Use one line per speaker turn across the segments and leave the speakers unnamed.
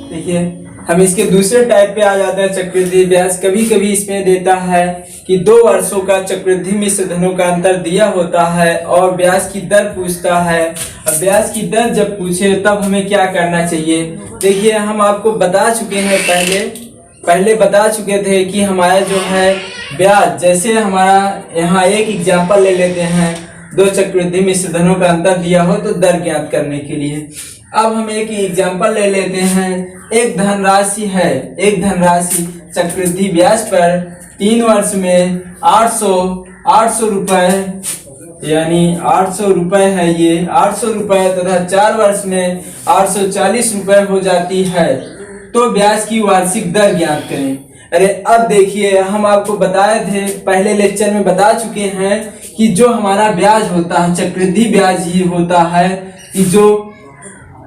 देखिए हम इसके दूसरे टाइप पे आ जाते हैं। चक्रवृद्धि ब्याज कभी कभी इसमें देता है कि 2 वर्षों का चक्रवृद्धि मिश्र धनों का अंतर दिया होता है और ब्याज की दर पूछता है। अब ब्याज की दर जब पूछे तब हमें क्या करना चाहिए। देखिए हम आपको बता चुके हैं, पहले बता चुके थे कि हमारा जो है ब्याज, जैसे हमारा यहाँ एक एग्जाम्पल ले लेते हैं, 2 चक्रवृद्धि मिश्र धनों का अंतर दिया हो तो दर ज्ञात करने के लिए। अब हम एक एग्जाम्पल ले लेते हैं। एक धनराशि चक्रवृद्धि ब्याज पर 3 वर्ष में 800 रुपए, यानी 800 रुपए है ये 800 रुपए तथा 4 वर्ष में 840 रुपए हो जाती है। तो ब्याज की वार्षिक दर ज्ञात करें। अरे अब देखिए हम आपको बताए थे, पहले लेक्चर में बता चुके हैं कि जो हमारा ब्याज होता है चक्रवृद्धि ब्याज ही होता है कि जो,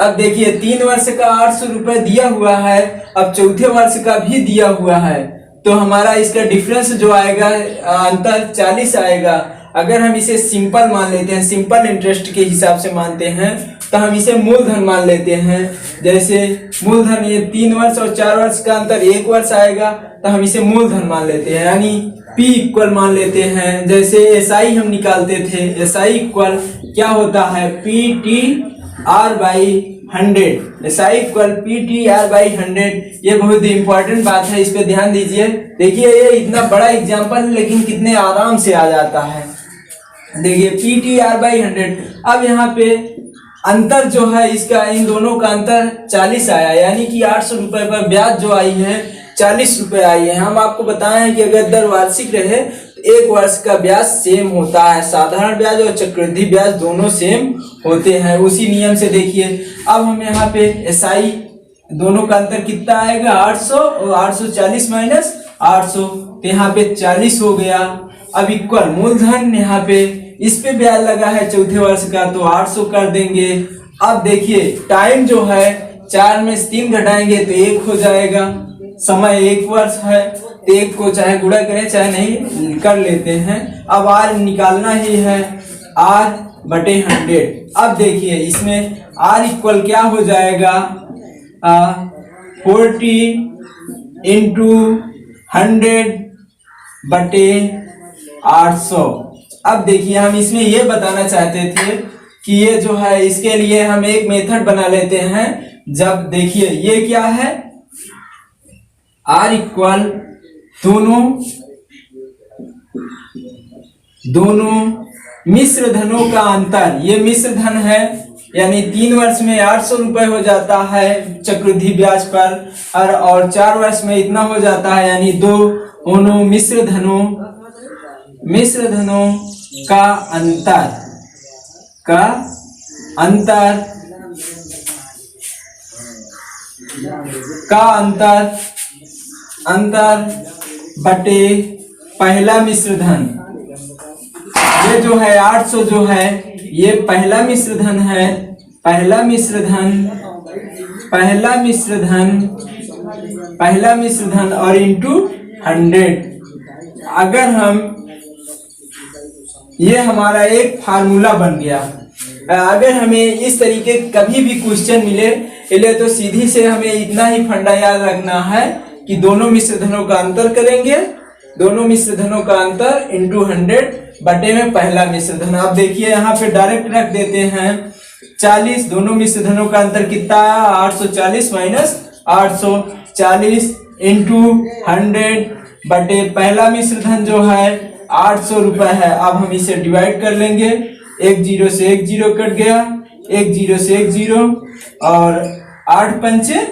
अब देखिए 3 वर्ष का 800 रुपए दिया हुआ है, अब चौथे वर्ष का भी दिया हुआ है, तो हमारा इसका डिफरेंस जो आएगा अंतर 40 आएगा। अगर हम इसे सिंपल मान लेते हैं, सिंपल इंटरेस्ट के हिसाब से मानते हैं, तो हम इसे मूलधन मान लेते हैं। जैसे मूलधन ये 3 वर्ष और 4 वर्ष का अंतर 1 वर्ष आएगा, तो हम इसे मूलधन मान लेते हैं, यानी P इक्वल मान लेते हैं। जैसे SI हम निकालते थे, SI इक्वल क्या होता है PTR/100, SI इक्वल PTR/100। ये बहुत इंपॉर्टेंट बात है, इस पे ध्यान दीजिए। देखिए ये इतना बड़ा एग्जाम्पल है लेकिन कितने आराम से आ जाता है। देखिए PTR/100। अब यहाँ पे अंतर जो है इसका, इन दोनों का अंतर 40 आया, यानी कि 800 रुपए पर ब्याज जो आई है 40 रुपए आई है। हम आपको बताएं कि अगर दर वार्षिक रहे तो 1 वर्ष का ब्याज सेम होता है। साधारण ब्याज और चक्रवृद्धि ब्याज दोनों सेम होते हैं, उसी नियम से देखिए। अब हम यहाँ पे SI दोनों का अंतर कितना आएगा 800 और 840 माइनस 800, तो यहाँ पे 40 हो गया। अब इक्वल मूलधन, यहाँ पे इस पे ब्याज लगा है चौथे वर्ष का, तो 800 कर देंगे। अब देखिए टाइम जो है 4 में से 3 घटाएंगे तो 1 हो जाएगा। समय 1 वर्ष है तो 1 को चाहे गुणा करें चाहे नहीं कर लेते हैं। अब R निकालना ही है, R/100। अब देखिए इसमें R इक्वल क्या हो जाएगा 40 × 100/800। अब देखिए हम इसमें ये बताना चाहते थे कि ये जो है इसके लिए हम एक मेथड बना लेते हैं। जब देखिए ये क्या है R इक्वल दोनों मिश्र धनों का अंतर, ये मिश्र धन है, यानी 3 वर्ष में 800 रुपए हो जाता है चक्रवृद्धि ब्याज पर, और 4 वर्ष में इतना हो जाता है, यानी दोनों मिश्र धनों का अंतर बटे पहला मिश्र धन। ये जो है 800 जो है ये पहला मिश्र धन है, पहला मिश्र धन और इंटू 100। अगर हम, ये हमारा एक फार्मूला बन गया। अगर हमें इस तरीके कभी भी क्वेश्चन मिले तो सीधी से हमें इतना ही फंडा याद रखना है कि दोनों मिश्र धनों का अंतर करेंगे, दोनों मिश्र धनों का अंतर इंटू 100 बटे में पहला मिश्र धन। अब देखिए यहाँ पे डायरेक्ट रख देते हैं 40, दोनों मिश्र धनों का अंतर कितना आया 840 माइनस 840 इंटू 100 बटे पहला मिश्र धन जो है 800 रुपए है। अब हम इसे डिवाइड कर लेंगे, 1 0 से 1 0 कट गया, 1 0 से 1 0 और 8 पंचे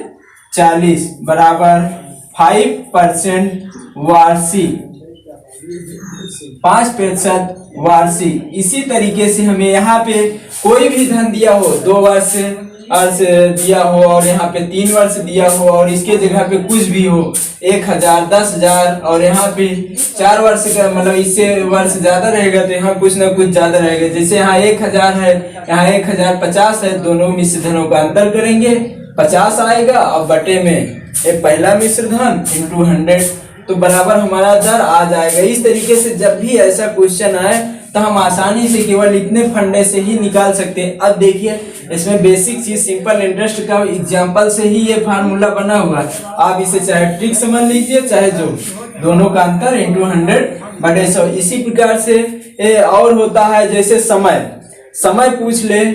40 बराबर 5% वार्षिक, 5% वार्षिक। इसी तरीके से हमें यहाँ पे कोई भी धन दिया हो, 2 वर्ष दिया हो और यहाँ पे 3 वर्ष दिया हो और इसके जगह पे कुछ भी हो 1000, 10,000 और यहाँ पे 4 वर्ष का, मतलब इससे वर्ष ज्यादा रहेगा तो यहाँ कुछ ना कुछ ज्यादा रहेगा। जैसे यहाँ 1000 है, यहाँ 1050 है, दोनों मिश्र धनों का अंतर करेंगे 50 आएगा और बटे में ये पहला मिश्र धन इंटू 100 तो बराबर हमारा दर आ जाएगा। इस तरीके से जब भी ऐसा क्वेश्चन आए तो हम आसानी से केवल इतने फंडे से ही निकाल सकते हैं। अब देखिए इसमें बेसिक चीज सिंपल इंटरेस्ट का एग्जांपल से ही ये फार्मूला बना हुआ है। आप इसे चाहे ट्रिक समझ लीजिए चाहे जो, दोनों का अंतर इंटू 100/100। इसी प्रकार से और होता है जैसे समय पूछ ले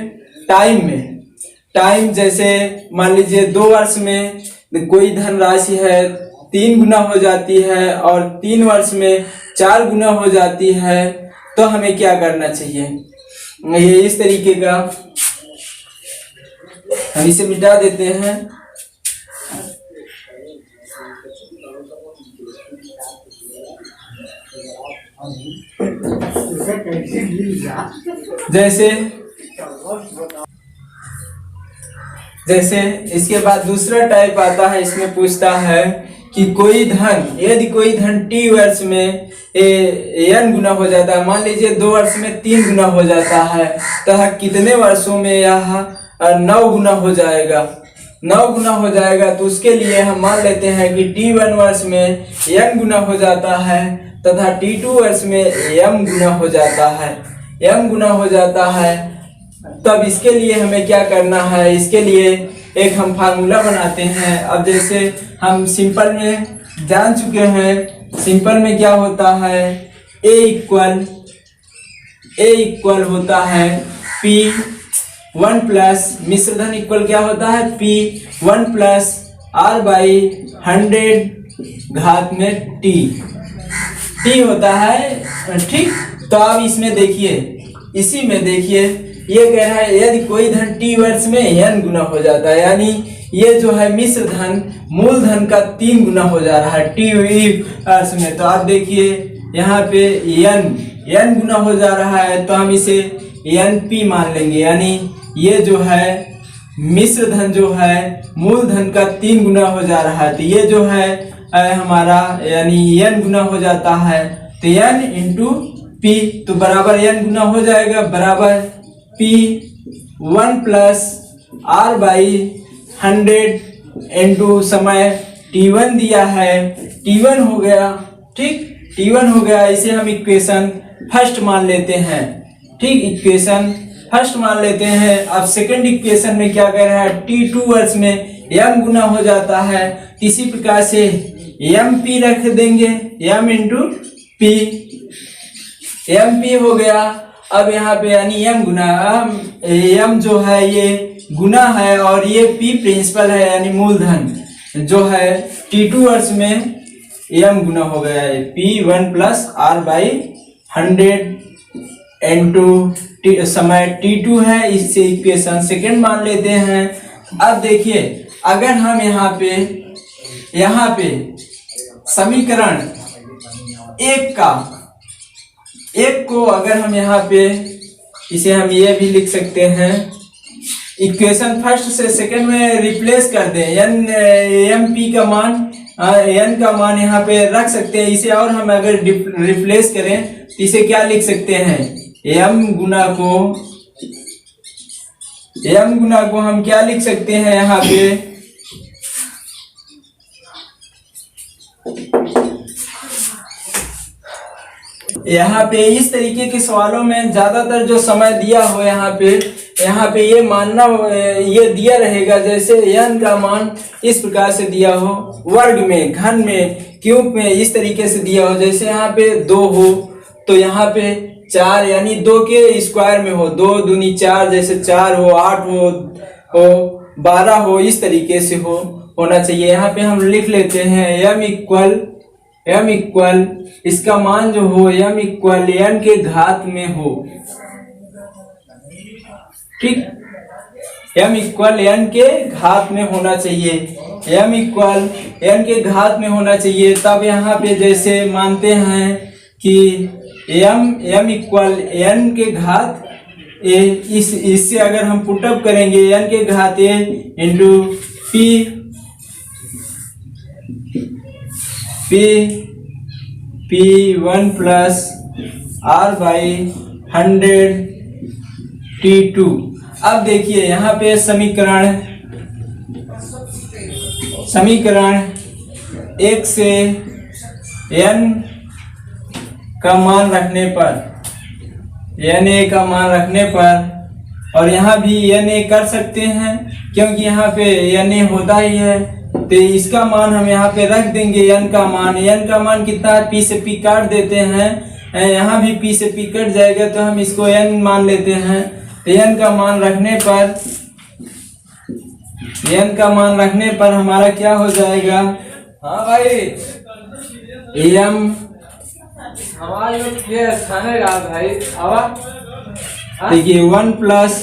टाइम में। टाइम जैसे मान लीजिए 2 वर्ष में कोई धनराशि है 3 गुना हो जाती है और 3 वर्ष में 4 गुना हो जाती है, तो हमें क्या करना चाहिए? ये इस तरीके का हम इसे मिटा देते हैं। जैसे इसके बाद दूसरा टाइप आता है, इसमें पूछता है कि यदि कोई धन t वर्ष में n गुना हो जाता है, मान लीजिए 2 वर्ष में 3 गुना हो जाता है, तो कितने वर्षों में यह 9 गुना हो जाएगा? 9 गुना हो जाएगा। तो उसके लिए हम मान लेते हैं कि t1 वर्ष में n गुना हो जाता है तथा t2 वर्ष में m गुना हो जाता है। तब इसके लिए हमें क्या करना है? इसके लिए एक हम फार्मूला बनाते हैं। अब जैसे हम सिंपल में जान चुके हैं, सिंपल में क्या होता है? a इक्वल होता है P1 प्लस मिश्रधन इक्वल क्या होता है? P1 प्लस R/100 घात में t होता है। ठीक, तो अब इसमें देखिए, इसी में देखिए ये कह रहा है यदि कोई धन t वर्ष में n गुना हो जाता है, यानी ये जो है मिश्र धन मूलधन का 3 गुना हो जा रहा है t वर्ष में। तो आप देखिए यहाँ पे n गुना हो जा रहा है, तो हम इसे np मान लेंगे, यानी ये जो है मिश्र धन जो है मूलधन का 3 गुना हो जा रहा है। तो ये जो है हमारा यानी n गुना हो जाता है, तो n इंटू p, तो बराबर n गुना हो जाएगा, बराबर P1 प्लस R/100 इंटू समय t1 दिया है, t1 हो गया। ठीक, t1 हो गया। इसे हम इक्वेशन फर्स्ट मान लेते हैं। ठीक, इक्वेशन फर्स्ट मान लेते हैं। अब सेकंड इक्वेशन में क्या कह रहा है? t2 वर्ष में m गुना हो जाता है, इसी प्रकार से mp रख देंगे, m इंटू p, mp हो गया। अब यहाँ पे यानी m गुना m जो है ये गुना है और ये p प्रिंसिपल है यानी मूलधन जो है t2 वर्ष में m गुना हो गया है, P1 प्लस R/100 इंटू समय t2 है। इससे इक्वेशन सेकंड मान लेते हैं। अब देखिए अगर हम यहाँ पे समीकरण एक को अगर हम यहाँ पे इसे हम ये भी लिख सकते हैं, इक्वेशन फर्स्ट से सेकंड में रिप्लेस कर दें, mp का मान n का मान यहाँ पे रख सकते हैं। इसे और हम अगर रिप्लेस करें तो इसे क्या लिख सकते हैं? m गुना को हम क्या लिख सकते हैं यहाँ पे? यहाँ पे इस तरीके के सवालों में ज्यादातर जो समय दिया हो यहाँ पे ये मानना ये दिया रहेगा जैसे n का मान इस प्रकार से दिया हो, वर्ग में, घन में, क्यूब में, इस तरीके से दिया हो। जैसे यहाँ पे 2 हो तो यहाँ पे 4 यानी 2 के स्क्वायर में हो, 2 दूनी 4, जैसे 4 हो, 8 हो, 12 हो, इस तरीके से होना चाहिए। यहाँ पे हम लिख लेते हैं m इक्वल इसका मान जो हो m इक्वल n के घात में हो। ठीक, m इक्वल n के घात में होना चाहिए, m इक्वल n के घात में होना चाहिए। तब यहाँ पे जैसे मानते हैं कि m इक्वल n के घात a, इससे अगर हम पुटअप करेंगे n के घात a into P1 plus R/100 T2। अब देखिए यहाँ पे समीकरण 1 से n का मान रखने पर एन ए का मान रखने पर, और यहाँ भी एन ए कर सकते हैं क्योंकि यहाँ पे एन ए होता ही है, तो इसका मान हम यहाँ पे रख देंगे। एन का मान कितना है, पी से पी काट देते हैं, यहाँ भी पी से पी कट जाएगा तो हम इसको एन मान लेते हैं। तो एन का मान रखने पर हमारा क्या हो जाएगा,
हाँ भाई
एम
हमारे लोग ये खाने का भाई आवा
देखिए 1 प्लस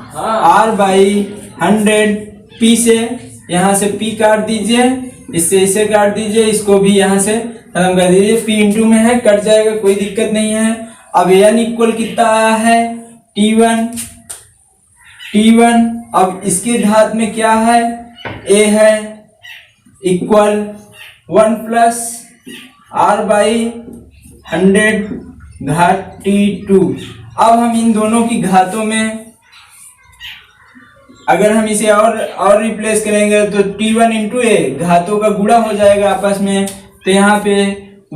हाँ
आर बाई 100 पी से, यहाँ से पी काट दीजिए, इससे इसे काट दीजिए, इसको भी यहाँ से खत्म कर दीजिए। पी इंटू में है, कट जाएगा, कोई दिक्कत नहीं है। अब एन इक्वल कितना आया है, T1। अब इसके घात में क्या है, ए है, इक्वल 1 प्लस आर बाई 100 घात T2। अब हम इन दोनों की घातों में अगर हम इसे और रिप्लेस करेंगे तो T1 इंटू ए, घातों का गुणा हो जाएगा आपस में। तो यहाँ पे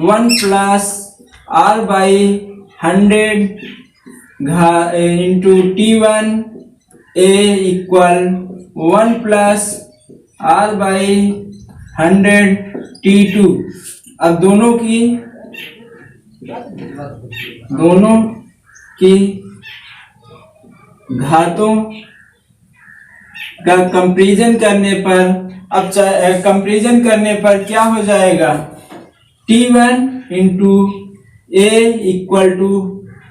1 plus R by 100 into T1 a equal 1 plus R by 100 T2। अब दोनों की घातों का कंपैरिजन करने पर, अब कंपैरिजन करने पर क्या हो जाएगा, T1 into A equal to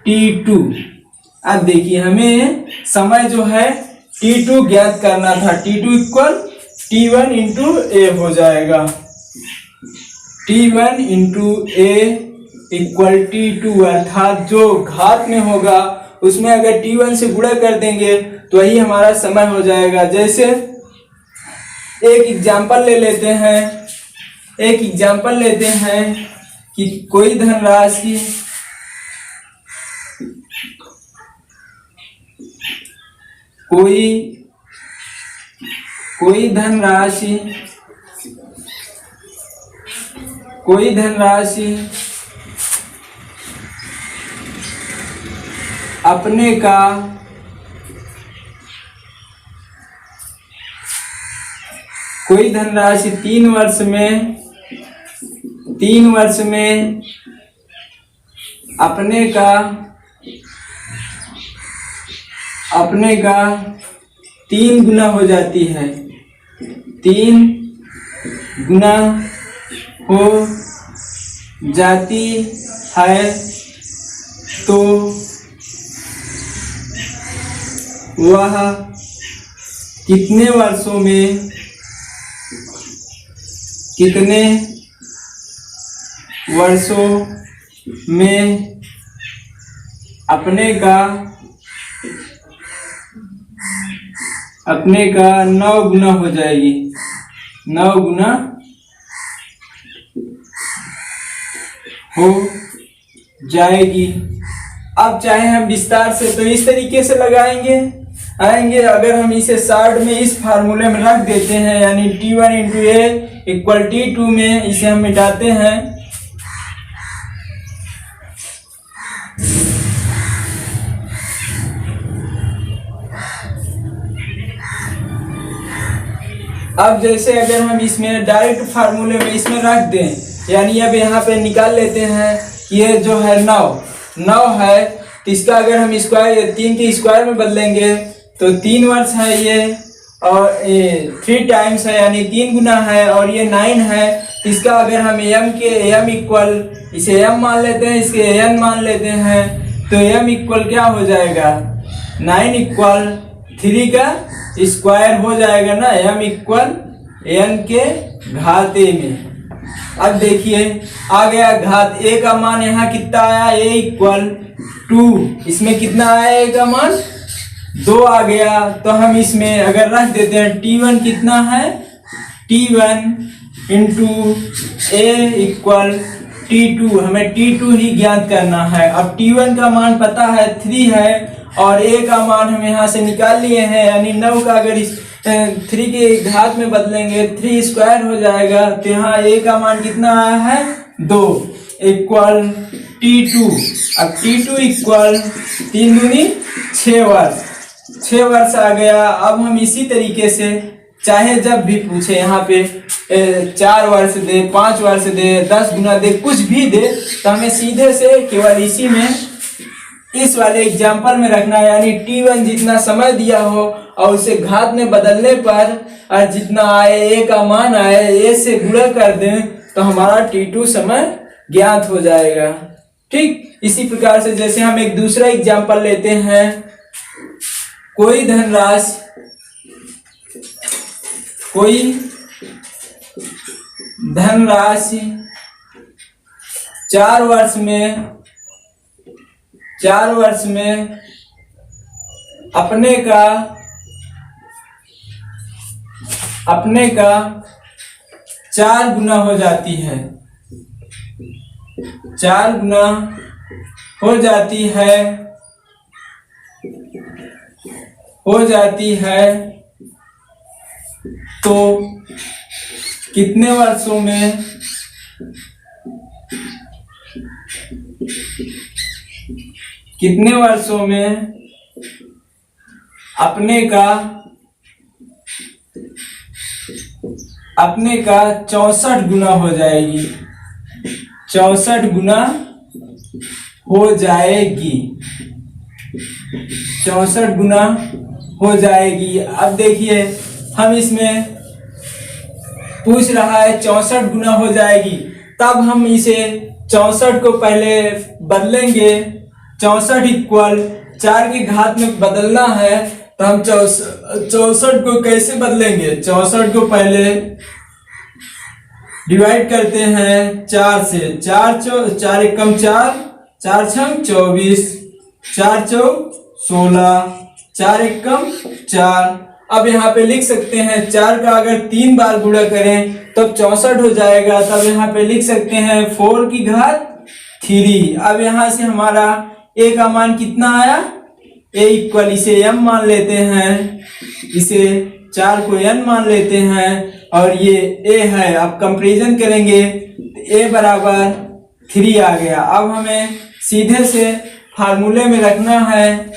T2। अब देखिए हमें समय जो है T2 ज्ञात करना था, T2 इक्वल T1 इंटू ए हो जाएगा, T1 इंटू ए इक्वल T2, अर्थात जो घात में होगा उसमें अगर T1 से गुणा कर देंगे तो वही हमारा समय हो जाएगा। जैसे एक एग्जाम्पल ले लेते हैं कि कोई धनराशि अपने का कोई धनराशि 3 वर्ष में अपने का 3 गुना हो जाती है, 3 गुना हो जाती है, तो वह कितने वर्षों में अपने का 9 गुना हो जाएगी, 9 गुना हो जाएगी। अब चाहे हम विस्तार से तो इस तरीके से लगाएंगे अगर हम इसे शॉर्ट में इस फार्मूले में रख देते हैं, यानी T1 इंटू ए इक्वल T2 में इसे हम मिटाते हैं, अब जैसे अगर हम इसमें डायरेक्ट फार्मूले में इसमें रख दें, यानी अब यहाँ पे निकाल लेते हैं कि ये जो है 9 है, तो इसका अगर हम स्क्वायर 3 के स्क्वायर में बदलेंगे तो 3 वर्ष है ये, और 3 टाइम्स है यानी 3 गुना है, और ये 9 है। तो इसका अगर हम m इक्वल इसे m मान लेते हैं, इसके n मान लेते हैं, तो m इक्वल क्या हो जाएगा, 9 इक्वल 3 का स्क्वायर हो जाएगा ना, m इक्वल n के घात a में। अब देखिए आ गया घात a का मान यहाँ कितना आया, a इक्वल 2, इसमें कितना आया a का मान 2 आ गया। तो हम इसमें अगर रख देते हैं T1 कितना है, T1 इंटू ए इक्वल T2, हमें T2 ही ज्ञात करना है। अब T1 का मान पता है 3 है, और a का मान हम यहाँ से निकाल लिए हैं, यानी 9 का अगर इस 3 के घात में बदलेंगे 3 स्क्वायर हो जाएगा, तो यहाँ a का मान कितना आया है 2। Equal T2। अब T2 इक्वल 3 दूनी 6 वर्ष, 6 वर्ष आ गया। अब हम इसी तरीके से चाहे जब भी पूछे यहाँ पे 4 वर्ष दे, 5 वर्ष दे, 10 गुना दे, कुछ भी दे, तो हमें सीधे से केवल इसी में इस वाले एग्जाम्पल में रखना है, यानी T1 जितना समय दिया हो और उसे घात में बदलने पर और जितना आए a का मान आए a से गुणा कर दें तो हमारा T2 समय ज्ञात हो जाएगा। ठीक इसी प्रकार से जैसे हम एक दूसरा एग्जाम्पल लेते हैं, कोई धनराशि 4 वर्ष में अपने का 4 गुना हो जाती है, 4 गुना हो जाती है तो कितने वर्षों में अपने का 64 गुना हो जाएगी, 64 गुना हो जाएगी, 64 गुना हो जाएगी। अब देखिए हम इसमें पूछ रहा है 64 गुना हो जाएगी, तब हम इसे 64 को पहले बदलेंगे। 64 इक्वल 4 की घात में बदलना है तो हम 64 को कैसे बदलेंगे? 64 को पहले डिवाइड करते हैं 4 से, 4 एकम 4, 4 छम 24, 4 चौ 16, 4 एकम 4। अब यहाँ पे लिख सकते हैं 4 का अगर 3 बार गुणा करें तब 64 हो जाएगा। तब यहाँ पे लिख सकते हैं 4 की घात 3। अब यहाँ से हमारा a का मान कितना आया? a इक्वल, इसे m मान लेते हैं, इसे 4 को n मान लेते हैं और ये a है। अब कंपैरिजन करेंगे तो a बराबर 3 आ गया। अब हमें सीधे से फार्मूले में रखना है,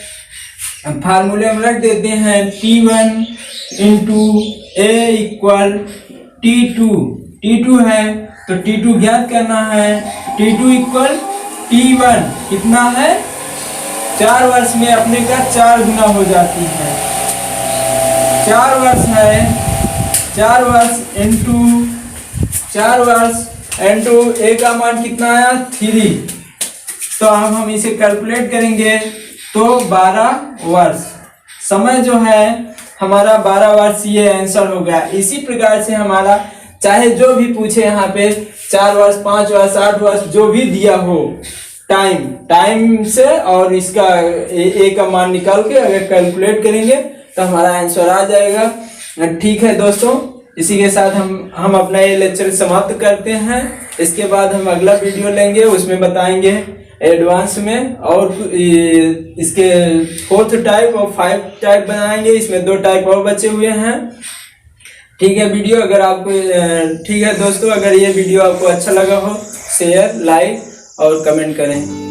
फार्मूले में रख देते हैं T1 into a equal T2 है तो T2 ज्ञात करना है। T2 इक्वल T1 कितना है? 4 वर्ष में अपने का 4 गुना हो जाती है, 4 वर्ष है, 4 वर्ष इंटू a का मान कितना आया? 3। तो अब हम इसे कैलकुलेट करेंगे तो 12 वर्ष समय जो है हमारा 12 वर्ष, ये आंसर हो गया। इसी प्रकार से हमारा चाहे जो भी पूछे यहाँ पे 4 वर्ष, 5 वर्ष, 8 वर्ष जो भी दिया हो, टाइम से और इसका ए का मान निकाल के अगर कैलकुलेट करेंगे तो हमारा आंसर आ जाएगा। ठीक है दोस्तों, इसी के साथ हम अपना ये लेक्चर समाप्त करते हैं। इसके बाद हम अगला वीडियो लेंगे, उसमें बताएंगे एडवांस में और इसके 4th टाइप और 5 टाइप बनाएंगे। इसमें 2 टाइप और बचे हुए हैं। ठीक है वीडियो अगर आपको ठीक है दोस्तों, अगर ये वीडियो आपको अच्छा लगा हो शेयर, लाइक और कमेंट करें।